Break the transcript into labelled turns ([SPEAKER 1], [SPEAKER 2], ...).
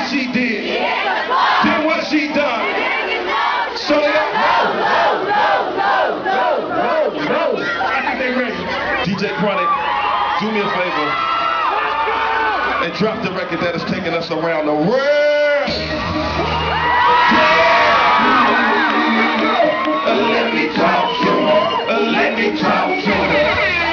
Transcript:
[SPEAKER 1] what she did, then what she done. So I think they ready. DJ Chronic, do me a favor and drop the record that is taking us around the world. Let me talk to her. Let me talk to her.